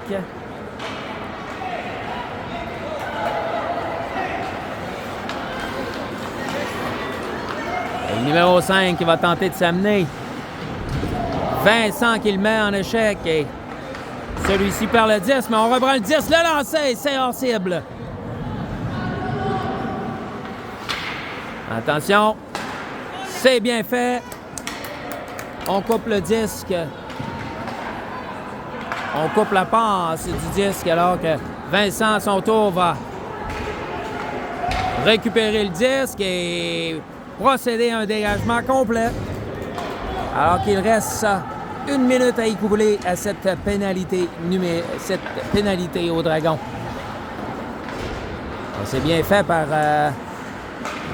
Le numéro 5 qui va tenter de s'amener. Vincent qui le met en échec et celui-ci perd le 10, mais on reprend le 10. Le lancer, c'est hors cible. Attention, c'est bien fait. On coupe le disque. On coupe la passe du disque alors que Vincent, à son tour, va récupérer le disque et procéder à un dégagement complet. Alors qu'il reste 1 minute à écouler à cette pénalité au Dragon. C'est bien fait par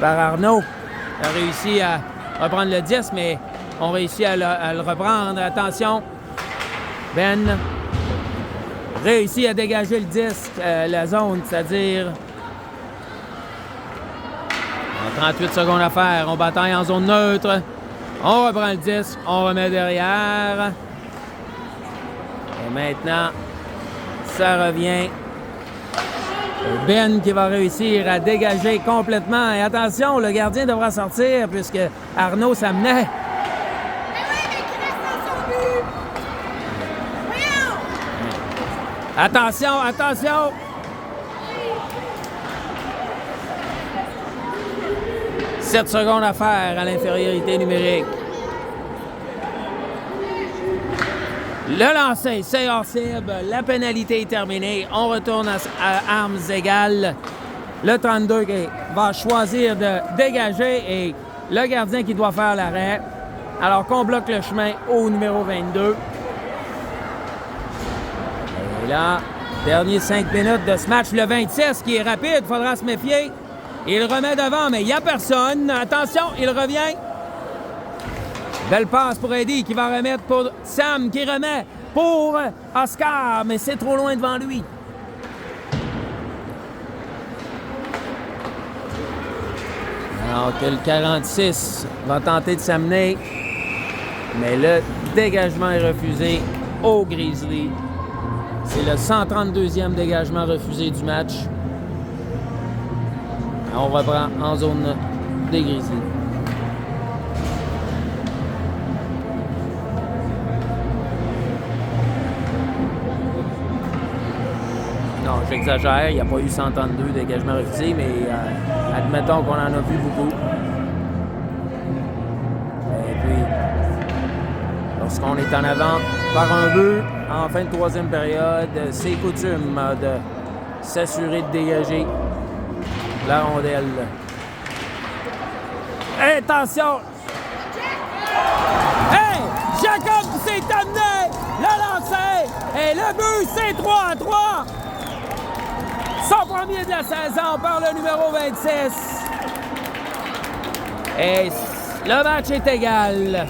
Arnaud. Il a réussi à reprendre le 10, mais on réussit à le reprendre. Attention, Ben réussit à dégager le disque, la zone, c'est-à-dire 38 secondes à faire. On bataille en zone neutre. On reprend le disque, on remet derrière. Et maintenant, ça revient. Ben qui va réussir à dégager complètement. Et attention, le gardien devra sortir puisque Arnaud s'amenait. Attention, attention! « 7 secondes à faire à l'infériorité numérique. Le lancer, c'est hors cible. La pénalité est terminée. On retourne à armes égales. Le 32 qui va choisir de dégager et le gardien qui doit faire l'arrêt. Alors qu'on bloque le chemin au numéro 22. Et là, dernier 5 minutes de ce match. Le 26 qui est rapide, il faudra se méfier. Il remet devant, mais il n'y a personne. Attention, il revient. Belle passe pour Eddie qui va remettre pour Sam qui remet pour Oscar, mais c'est trop loin devant lui. Alors que le 46 va tenter de s'amener, mais le dégagement est refusé au Grizzly. C'est le 132e dégagement refusé du match. On reprend en zone des Grizzlies. Non, j'exagère, il n'y a pas eu 132 dégagements refusés, mais admettons qu'on en a vu beaucoup. Et puis, lorsqu'on est en avant par un but, en fin de troisième période, c'est coutume de s'assurer de dégager la rondelle. Attention! Hey! Jacob s'est amené! Le lancer! Et le but, c'est 3-3! Son premier de la saison par le numéro 26. Et le match est égal.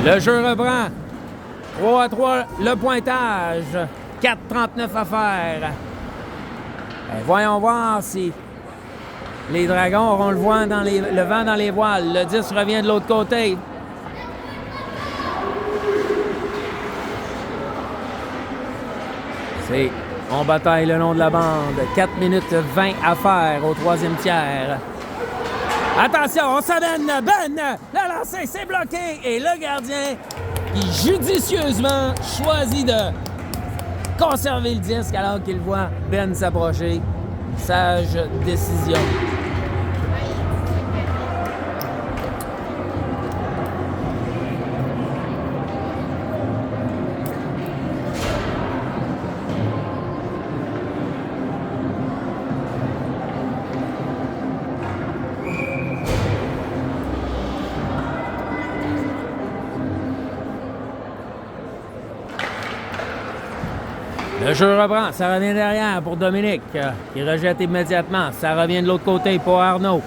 Le jeu reprend. 3-3 le pointage. 4:39 à faire. Et voyons voir si les Dragons auront le vent dans les voiles. Le 10 revient de l'autre côté. On bataille le long de la bande. 4 minutes 20 à faire au troisième tiers. Attention, on s'amène. Ben, le lancer, c'est bloqué. Et le gardien qui judicieusement choisit de conserver le disque alors qu'il voit Ben s'approcher. Sage décision. Le jeu reprend, ça revient derrière pour Dominique, qui rejette immédiatement. Ça revient de l'autre côté pour Arnaud.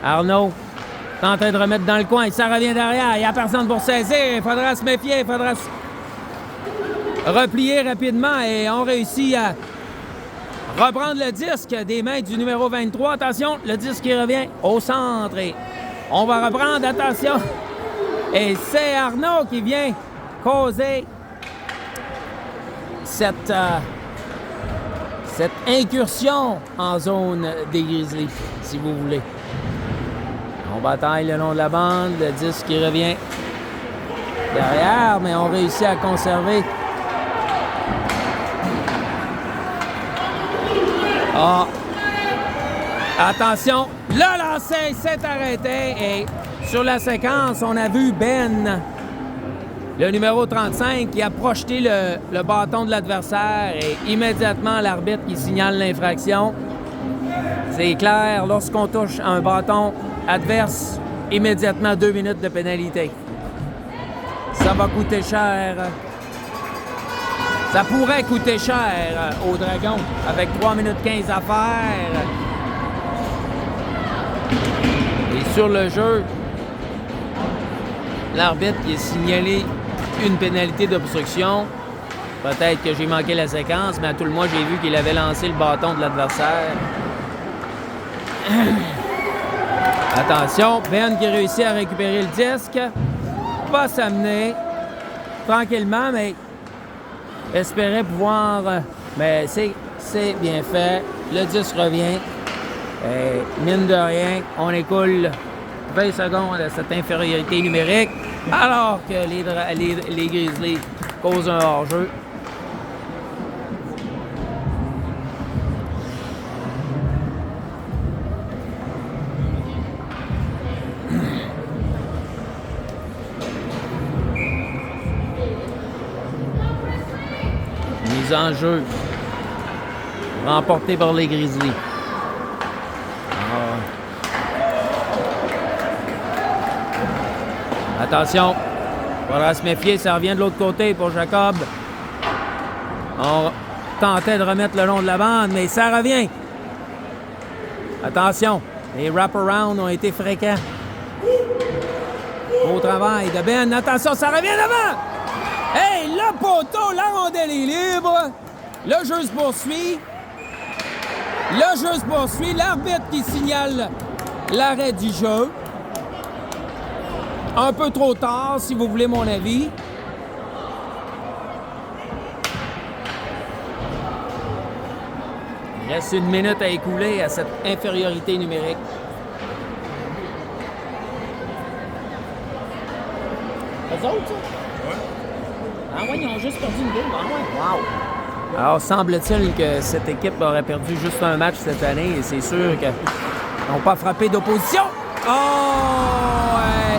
Arnaud est en train de remettre dans le coin, ça revient derrière. Il n'y a personne pour saisir, il faudra se méfier, il faudra se replier rapidement et on réussit reprendre le disque des mains du numéro 23. Attention, le disque qui revient au centre. Et on va reprendre, attention. Et c'est Arnaud qui vient causer cette incursion en zone des Grizzlies, si vous voulez. On bataille le long de la bande, le disque qui revient derrière, mais on réussit à conserver. Ah! Attention, le lancer s'est arrêté et sur la séquence, on a vu Ben, le numéro 35, qui a projeté le bâton de l'adversaire et immédiatement l'arbitre qui signale l'infraction. C'est clair, lorsqu'on touche un bâton adverse, immédiatement 2 minutes de pénalité. Ça va coûter cher. Ça pourrait coûter cher aux Dragons avec 3 minutes 15 à faire. Et sur le jeu, l'arbitre qui a signalé une pénalité d'obstruction. Peut-être que j'ai manqué la séquence, mais à tout le moins, j'ai vu qu'il avait lancé le bâton de l'adversaire. Attention, Ben qui réussit à récupérer le disque. Va s'amener tranquillement, mais espérait pouvoir... mais c'est bien fait. Le disque revient. Et mine de rien, on écoule 20 secondes à cette infériorité numérique, alors que les Grizzlies causent un hors-jeu. Mise en jeu remportée par les Grizzlies. Attention, il faudra se méfier, ça revient de l'autre côté pour Jacob. On tentait de remettre le long de la bande, mais ça revient. Attention, les wrap-arounds ont été fréquents. Beau travail de Ben. Attention, ça revient devant! Hey, le poteau, la rondelle est libre. Le jeu se poursuit. Le jeu se poursuit. L'arbitre qui signale l'arrêt du jeu. Un peu trop tard, si vous voulez mon avis. Il reste 1 minute à écouler à cette infériorité numérique. Eux autres, ça? Ouais. Ah ouais, ils ont juste perdu une game. Ah ouais, wow. Alors, semble-t-il que cette équipe aurait perdu juste un match cette année et c'est sûr qu'ils n'ont pas frappé d'opposition. Oh, ouais.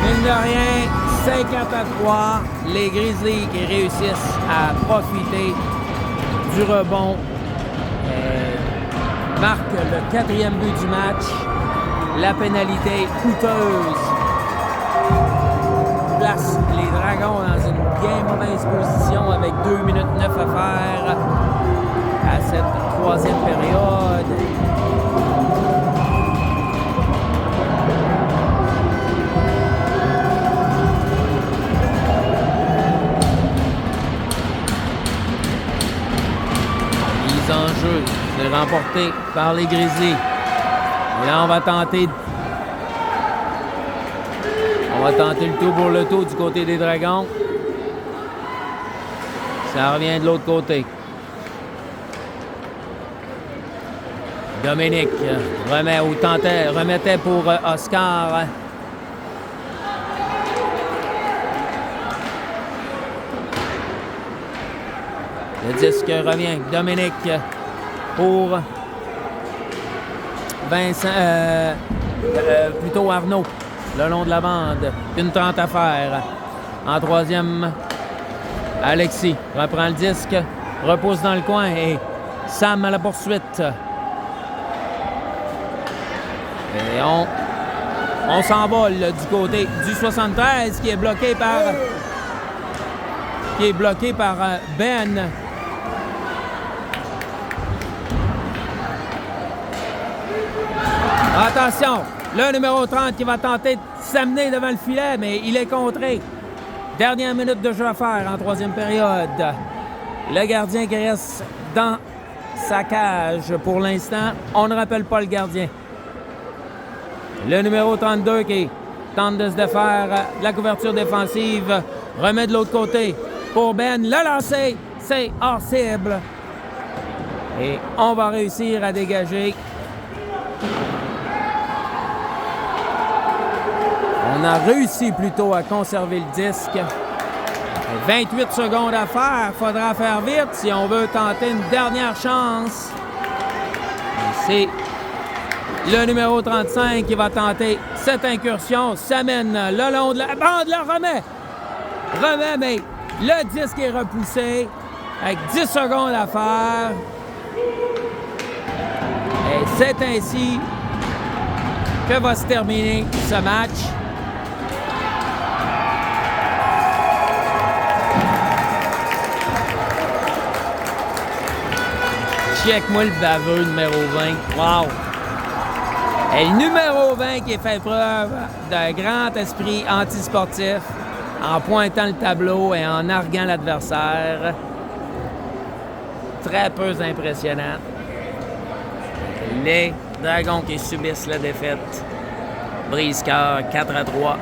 Mine de rien, 50-3, les Grizzlies qui réussissent à profiter du rebond marquent le 4e but du match. La pénalité coûteuse place les Dragons dans une bien mauvaise position avec 2 minutes 9 à faire à cette 3e période. Mise en jeu, c'est remporté par les Grizzlies. Et là, on va tenter le tout pour le tout du côté des Dragons. Ça revient de l'autre côté. Dominique remettait pour Oscar. Le disque revient. Dominique pour Vincent, plutôt Arnaud, le long de la bande. 1:30 à faire. En 3e, Alexis reprend le disque, repousse dans le coin et Sam à la poursuite. Et on s'envole du côté du 73 qui est bloqué par Ben. Attention, le numéro 30 qui va tenter de s'amener devant le filet, mais il est contré. Dernière minute de jeu à faire en 3e période. Le gardien qui reste dans sa cage pour l'instant. On ne rappelle pas le gardien. Le numéro 32 qui tente de se défaire de la couverture défensive. Remet de l'autre côté pour Ben. Le lancer, c'est hors cible. Et on va réussir à dégager. On a réussi plutôt à conserver le disque. 28 secondes à faire. Faudra faire vite si on veut tenter une dernière chance. C'est le numéro 35 qui va tenter cette incursion. S'amène le long de la bande. Le remet. Mais le disque est repoussé. Avec 10 secondes à faire. Et c'est ainsi que va se terminer ce match. Check-moi le baveux numéro 20. Wow! Et le numéro 20 qui fait preuve d'un grand esprit antisportif en pointant le tableau et en narguant l'adversaire. Très peu impressionnant. Les Dragons qui subissent la défaite. Brise-cœur 4-3.